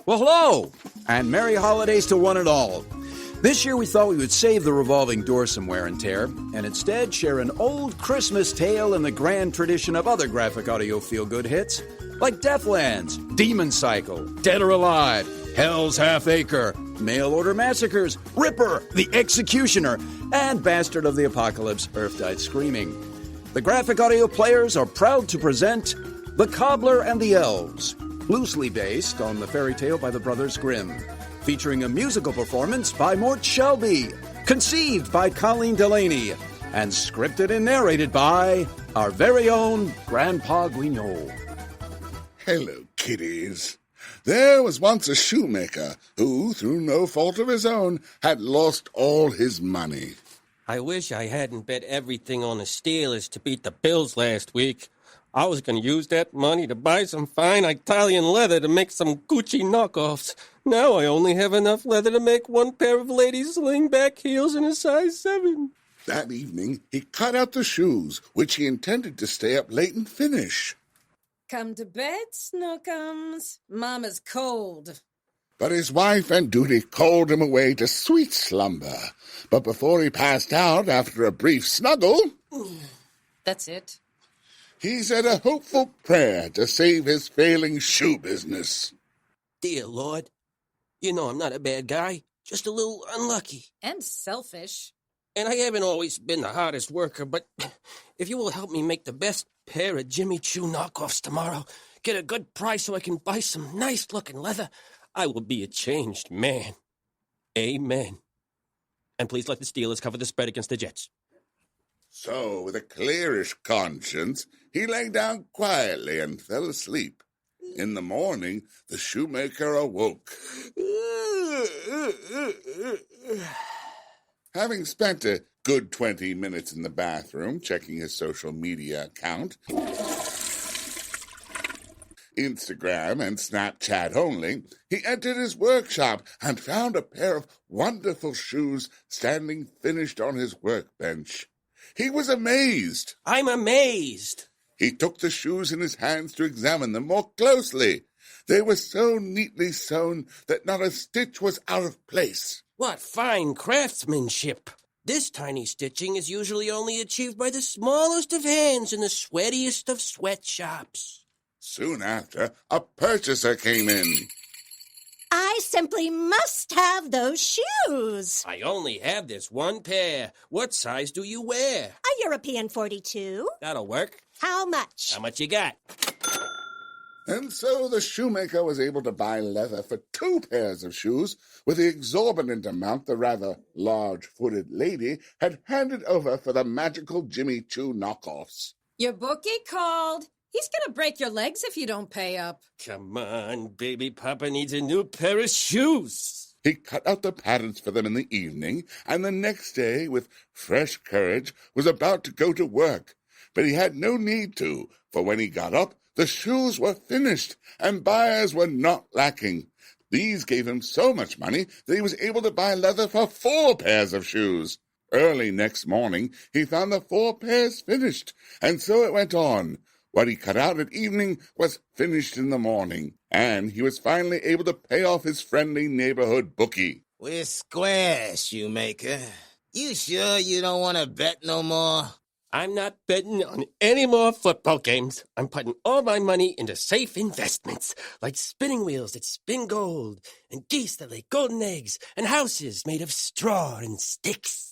Well, hello, and Merry Holidays to one and all. This year we thought we would save the revolving door some wear and tear, and instead share an old Christmas tale in the grand tradition of other graphic audio feel-good hits, like Deathlands, Demon Cycle, Dead or Alive, Hell's Half Acre, Mail Order Massacres, Ripper, The Executioner, and Bastard of the Apocalypse, Earth Died Screaming. The graphic audio players are proud to present The Cobbler and the Elves, loosely based on the fairy tale by the brothers Grimm, featuring a musical performance by Mort Shelby, conceived by Colleen Delaney, and scripted and narrated by our very own Grandpa Guignol. Hello, kiddies. There was once a shoemaker who, through no fault of his own, had lost all his money. I wish I hadn't bet everything on the Steelers to beat the Bills last week. I was going to use that money to buy some fine Italian leather to make some Gucci knockoffs. Now I only have enough leather to make one pair of ladies' sling-back heels in a size 7. That evening, he cut out the shoes, which he intended to stay up late and finish. Come to bed, Snookums. Mama's cold. But his wife and duty called him away to sweet slumber. But before he passed out, after a brief snuggle... That's it. He said a hopeful prayer to save his failing shoe business. Dear Lord, you know I'm not a bad guy, just a little unlucky. And selfish. And I haven't always been the hardest worker, but if you will help me make the best pair of Jimmy Choo knockoffs tomorrow, get a good price so I can buy some nice-looking leather, I will be a changed man. Amen. And please let the Steelers cover the spread against the Jets. So, with a clearish conscience, he lay down quietly and fell asleep. In the morning, the shoemaker awoke. Having spent a good 20 minutes in the bathroom checking his social media account, Instagram and Snapchat only, he entered his workshop and found a pair of wonderful shoes standing finished on his workbench. He was amazed. I'm amazed. He took the shoes in his hands to examine them more closely. They were so neatly sewn that not a stitch was out of place. What fine craftsmanship. This tiny stitching is usually only achieved by the smallest of hands in the sweatiest of sweatshops. Soon after, a purchaser came in. I simply must have those shoes. I only have this one pair. What size do you wear? A European 42. That'll work. How much? How much you got? And so the shoemaker was able to buy leather for 2 pairs of shoes with the exorbitant amount the rather large-footed lady had handed over for the magical Jimmy Choo knockoffs. Your bookie called. He's gonna break your legs if you don't pay up. Come on, baby Papa needs a new pair of shoes. He cut out the patterns for them in the evening, and the next day, with fresh courage, was about to go to work. But he had no need to, for when he got up, the shoes were finished, and buyers were not lacking. These gave him so much money that he was able to buy leather for 4 pairs of shoes. Early next morning, he found the 4 pairs finished, and so it went on. What he cut out at evening was finished in the morning, and he was finally able to pay off his friendly neighborhood bookie. We're square, shoemaker. You sure you don't want to bet no more? I'm not betting on any more football games. I'm putting all my money into safe investments, like spinning wheels that spin gold, and geese that lay golden eggs, and houses made of straw and sticks.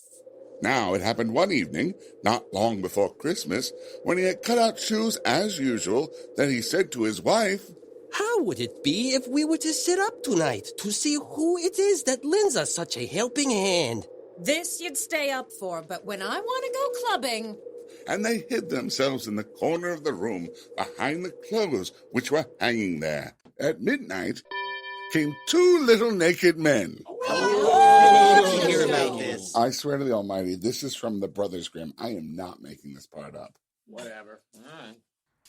Now, it happened one evening, not long before Christmas, when he had cut out shoes as usual, that he said to his wife, How would it be if we were to sit up tonight to see who it is that lends us such a helping hand? This you'd stay up for, but when I want to go clubbing... And they hid themselves in the corner of the room behind the clothes which were hanging there. At midnight came 2 little naked men. Hear about this. I swear to the Almighty, this is from the Brothers Grimm. I am not making this part up. Whatever. All right.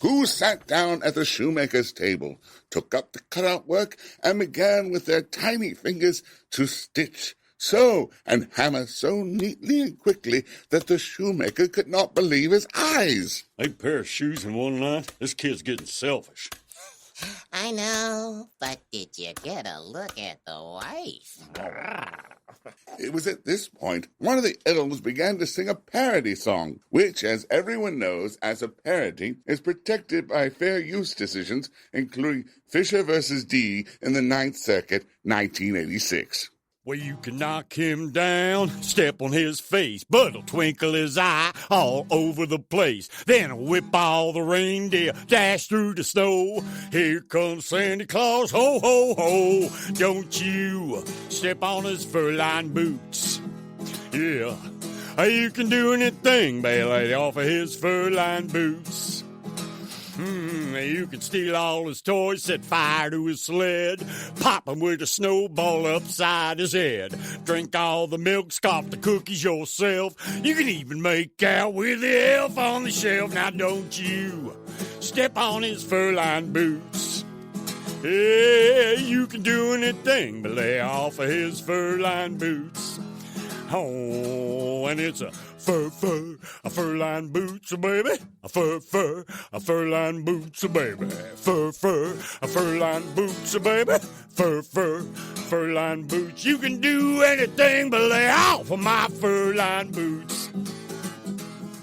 Who sat down at the shoemaker's table, took up the cutout work, and began with their tiny fingers to stitch, sew, and hammer so neatly and quickly that the shoemaker could not believe his eyes. A pair of shoes in one night? This kid's getting selfish. I know, but did you get a look at the wife? It was at this point one of the elves began to sing a parody song, which, as everyone knows, as a parody, is protected by fair use decisions, including Fisher versus D in the Ninth Circuit, 1986. Well, you can knock him down, step on his face, but it'll twinkle his eye all over the place. Then whip all the reindeer, dash through the snow. Here comes Santa Claus, ho, ho, ho. Don't you step on his fur-lined boots. Yeah, you can do anything, Bailey, off of his fur-lined boots. You can steal all his toys, set fire to his sled, pop him with a snowball upside his head, drink all the milk, scoff the cookies yourself. You can even make out with the elf on the shelf. Now don't you step on his fur-lined boots. Yeah, you can do anything but lay off of his fur-lined boots. Oh, and it's a fur-lined boots, baby. A fur-lined boots, baby. Fur-lined boots, baby. Fur-lined boots. You can do anything but lay off of my fur-lined boots.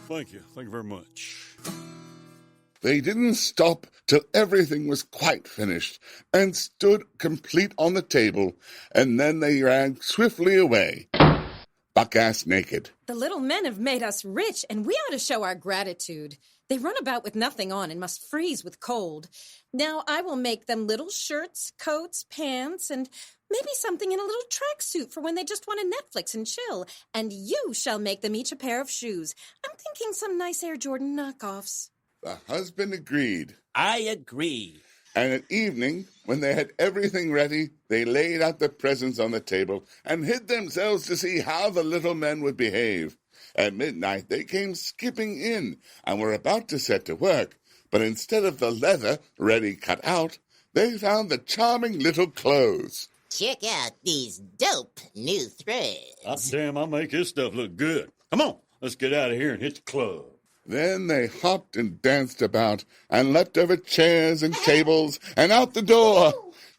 Thank you. Thank you very much. They didn't stop till everything was quite finished and stood complete on the table, and then they ran swiftly away, buck-ass naked. The little men have made us rich, and we ought to show our gratitude. They run about with nothing on and must freeze with cold. Now I will make them little shirts, coats, pants, and maybe something in a little tracksuit for when they just want to Netflix and chill. And you shall make them each a pair of shoes. I'm thinking some nice Air Jordan knockoffs. The husband agreed. I agree. And at evening, when they had everything ready, they laid out the presents on the table and hid themselves to see how the little men would behave. At midnight, they came skipping in and were about to set to work, but instead of the leather ready cut out, they found the charming little clothes. Check out these dope new threads. Damn, I make his stuff look good. Come on, let's get out of here and hit the club. Then they hopped and danced about and leapt over chairs and tables and out the door.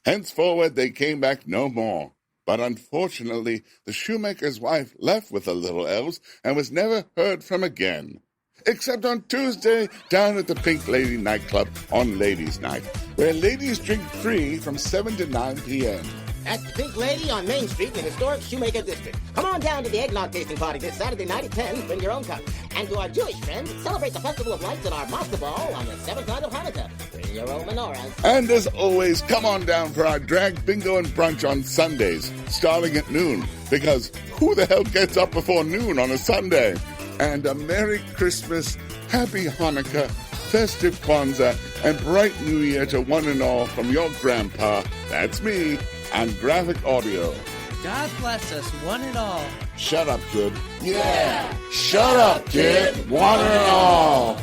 Henceforward they came back no more. But unfortunately, the shoemaker's wife left with the little elves and was never heard from again. Except on Tuesday down at the Pink Lady nightclub on Ladies' Night, where ladies drink free from 7 to 9 p.m. That's the Pink Lady on Main Street in the historic Shoemaker District. Come on down to the eggnog tasting party this Saturday night at 10. Bring your own cup. And to our Jewish friends, celebrate the Festival of Lights at our Matzah Ball on the 7th night of Hanukkah. Bring your own menorahs. And as always, come on down for our drag bingo and brunch on Sundays, starting at noon. Because who the hell gets up before noon on a Sunday? And a Merry Christmas, Happy Hanukkah, festive Kwanzaa, and bright New Year to one and all from your grandpa, that's me, and Graphic Audio. God bless us, one and all. Shut up, kid. Yeah. Shut up, kid. One and all.